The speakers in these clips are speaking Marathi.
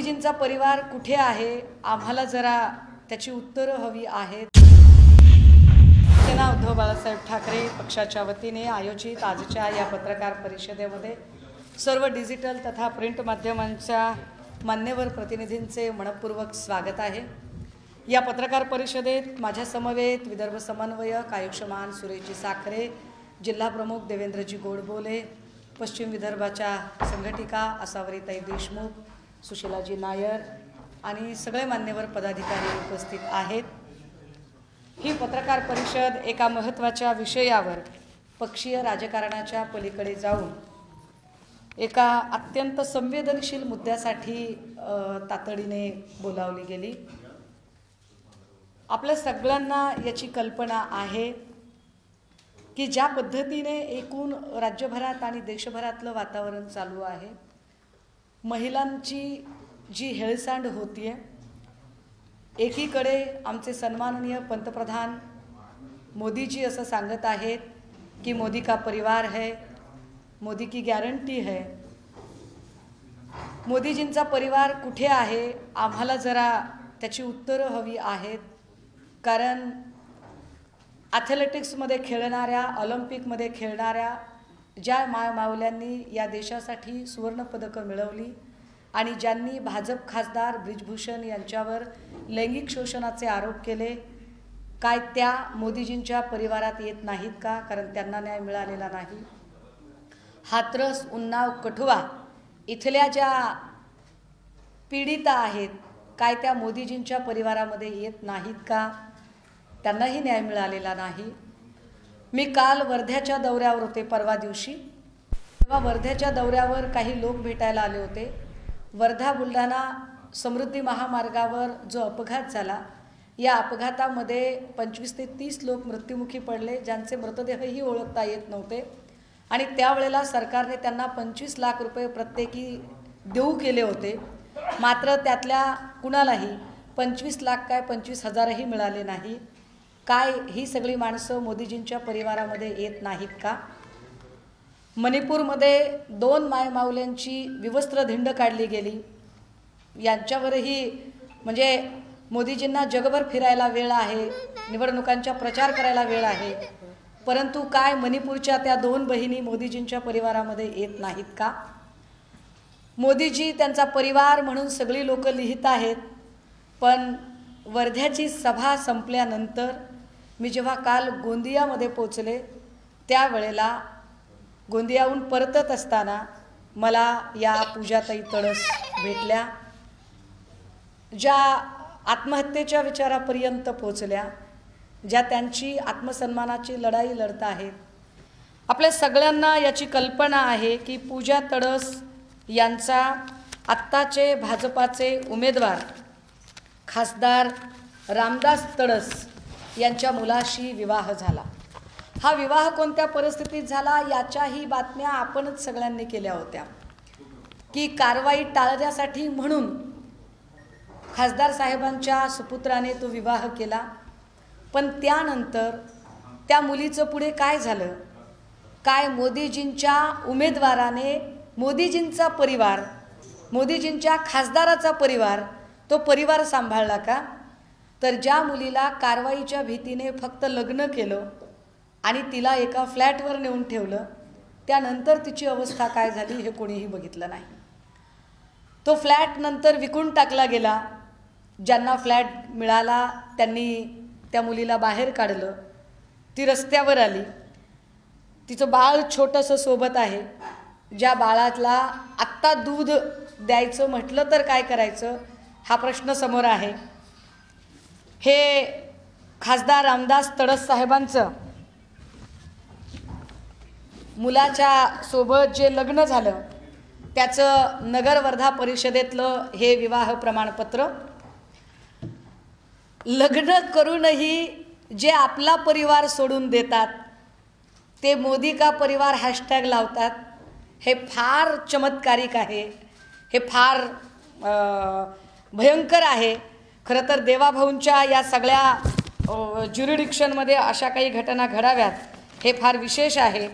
मोदीजींचा परिवार कुठे आहे, आम्हाला जरा त्याची उत्तरं हवी आहेत. सेना उद्धव बाळासाहेब ठाकरे पक्षाच्या वतीने आयोजित आजच्या या पत्रकार परिषदेमध्ये सर्व डिजिटल तथा प्रिंट माध्यमांच्या मान्यवर प्रतिनिधींचे मनपूर्वक स्वागत आहे. या पत्रकार परिषदेत माझ्या समवेत विदर्भ समन्वयक आयुष्यमान सुरेशजी साखरे, जिल्हा प्रमुख देवेंद्रजी गोडबोले, पश्चिम विदर्भाच्या संघटिका आसावरीताई देशमुख, सुशीलाजी नायर आणि सगळे मान्यवर पदाधिकारी उपस्थित आहेत. ही पत्रकार परिषद एका महत्त्वाच्या विषयावर पक्षीय राजकारणाच्या पलीकडे जाऊन एका अत्यंत संवेदनशील मुद्द्यासाठी तातडीने बोलावली गेली. आपल्या सगळ्यांना याची कल्पना आहे की ज्या पद्धतीने एकूण राज्यभरात आणि देशभरातलं वातावरण चालू आहे, महिलांची जी हेळसांड होतीये, एकीकडे आमचे सन्माननीय पंतप्रधान मोदीजी असं सांगत आहेत की मोदी का परिवार है, मोदी की गॅरंटी है. मोदीजींचा परिवार कुठे आहे, आम्हाला जरा त्याची उत्तरं हवी आहेत. कारण ॲथलेटिक्समध्ये खेळणाऱ्या, ऑलिम्पिकमध्ये खेळणाऱ्या ज्या मावल्यांनी या देशासाठी सुवर्णपदकं मिळवली आणि ज्यांनी भाजप खासदार ब्रिजभूषण यांच्यावर लैंगिक शोषणाचे आरोप केले, काय त्या मोदीजींच्या परिवारात येत नाहीत का? कारण त्यांना न्याय मिळालेला नाही. हाथरस, उन्नाव, कठुआ इथल्या ज्या पीडिता आहेत, काय त्या मोदीजींच्या परिवारामध्ये येत नाहीत का? त्यांनाही न्याय मिळालेला नाही. मी काल वर्ध्याच्या दौऱ्यावर होते, परवा दिवशी. तेव्हा वर्ध्याच्या दौऱ्यावर काही लोक भेटायला आले होते. वर्धा बुलढाणा समृद्धी महामार्गावर जो अपघात झाला, या अपघातामध्ये 25 ते 30 लोक मृत्युमुखी पडले, ज्यांचे मृतदेहही ओळखता येत नव्हते. आणि त्यावेळेला सरकारने त्यांना 25 लाख रुपये प्रत्येकी देऊ केले होते. मात्र त्यातल्या कुणालाही 25 लाख काय 25,000ही मिळाले नाही. काय ही सगळी माणसं मोदीजींच्या परिवारामध्ये येत नाहीत का? मणिपूरमध्ये 2 मायमाऊल्यांची विवस्त्र धिंड काढली गेली. यांच्यावरही म्हणजे मोदीजींना जगभर फिरायला वेळ आहे, निवडणुकांचा प्रचार करायला वेळ आहे, परंतु काय मणिपूरच्या त्या 2 बहिणी मोदीजींच्या परिवारामध्ये येत नाहीत का? मोदीजी त्यांचा परिवार म्हणून सगळी लोक लिहित आहेत. पण वर्ध्याची सभा संपल्यानंतर मी जेव्हा काल गोंदियामध्ये पोचले, त्यावेळेला गोंदियाहून परतत असताना मला या पूजाताई तळस भेटल्या, ज्या आत्महत्येच्या विचारापर्यंत पोचल्या, ज्या त्यांची आत्मसन्मानाची लढाई लढत आहेत. आपल्या सगळ्यांना याची कल्पना आहे की पूजा तळस यांचा आत्ताचे भाजपाचे उमेदवार खासदार रामदास तळस यांच्या मुलाशी विवाह झाला. हा विवाह कोणत्या परिस्थितीत झाला याच्याही बातम्या आपणच सगळ्यांनी केल्या होत्या की कारवाई टाळण्यासाठी म्हणून खासदार साहेबांच्या सुपुत्राने तो विवाह केला. पण त्यानंतर त्या मुलीचं पुढे काय झालं? काय मोदीजींच्या उमेदवाराने मोदीजींचा परिवार, मोदीजींच्या खासदाराचा परिवार, तो परिवार सांभाळला का? तर ज्या मुलीला कारवाईच्या भीतीने फक्त लग्न केलं आणि तिला एका फ्लॅटवर नेऊन ठेवलं, त्यानंतर तिची अवस्था काय झाली हे कोणीही बघितलं नाही. तो फ्लॅट नंतर विकून टाकला गेला. ज्यांना फ्लॅट मिळाला त्यांनी त्या मुलीला बाहेर काढलं. ती रस्त्यावर आली. तिचं बाळ छोटंसं सोबत आहे. ज्या बाळाला आत्ता दूध द्यायचं म्हटलं तर काय करायचं हा प्रश्न समोर आहे. हे खासदार रामदास तळस साहेबांचं मुलाच्या सोबत जे लग्न झालं त्याचं नगर वर्धा परिषदेतलं हे विवाह प्रमाणपत्र. लग्न करूनही जे आपला परिवार सोडून देतात ते मोदी का परिवार हॅशटॅग लावतात. हे फार चमत्कारिक आहे, हे फार भयंकर आहे. खरं तर देवाभाऊंच्या या सगळ्या ज्युरिडिक्शनमध्ये अशा काही घटना घडाव्यात हे फार विशेष आहे.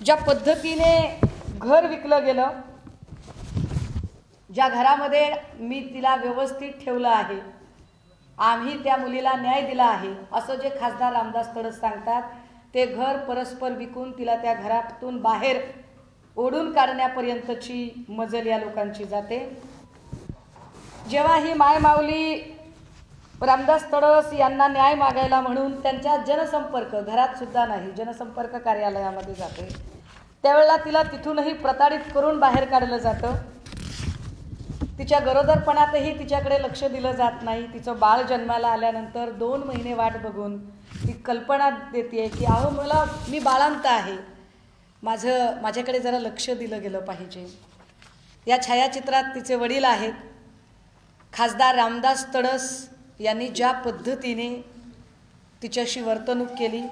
ज्या पद्धतीने घर विकलं गेलं, ज्या घरामध्ये मी तिला व्यवस्थित ठेवलं आहे, आम्ही त्या मुलीला न्याय दिला आहे, असं जे खासदार रामदास तडस सांगतात, ते घर परस्पर विकून तिला त्या घरातून बाहेर ओढून काढण्यापर्यंतची मजल या लोकांची जाते। जेव्हा ही मायमाऊली रामदास तडस यांना न्याय मागायला म्हणून त्यांच्या जनसंपर्क घरात सुद्धा नाही, जनसंपर्क कार्यालयामध्ये जाते, त्यावेळेला तिला तिथूनही प्रताडित करून बाहेर काढलं जातं। तिच्या गरोदरपणातही तिच्याकडे लक्ष दिलं जात नाही। तिचं बाळ जन्माला आल्यानंतर 2 महिने वाट बघून ती कल्पना देते की अहो मी बाळांत आहे, माझ्याकडे जरा लक्ष दिलं गेलं पाहिजे। या छायाचित्रात तिचे वडील आहेत। खासदार रामदास तडस यांनी ज्या पद्धतीने तिच्याशी वर्तणूक केली,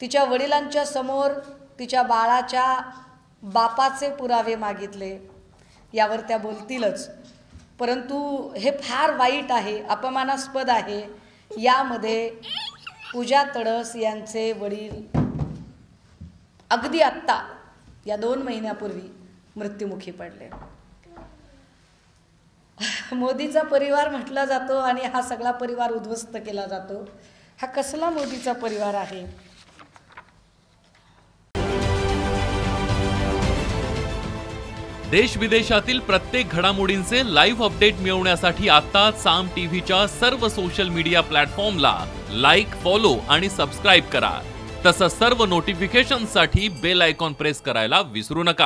तिच्या वडिलांच्या समोर तिच्या बाळाच्या बापाचे पुरावे मागितले, यावर त्या बोलतीलच, परंतु हे फार वाईट आहे, अपमानास्पद आहे। यामध्ये पूजा तडस यांचे वडील अगदी आत्ता या 2 महिन्यापूर्वी मृत्युमुखी पडले। मोदीचा परिवार म्हटला जातो आणि हा सगळा परिवार उद्ध्वस्त केला जातो। हा कसला मोदीचा परिवार आहे? देश विदेशातील प्रत्येक घडामोडींचे लाईव्ह अपडेट मिळवण्यासाठी आता साम टीव्हीच्या सर्व सोशल मीडिया प्लॅटफॉर्मला लाईक, फॉलो आणि सबस्क्राईब करा। तसंच सर्व नोटिफिकेशनसाठी बेल आयकॉन प्रेस करायला विसरू नका।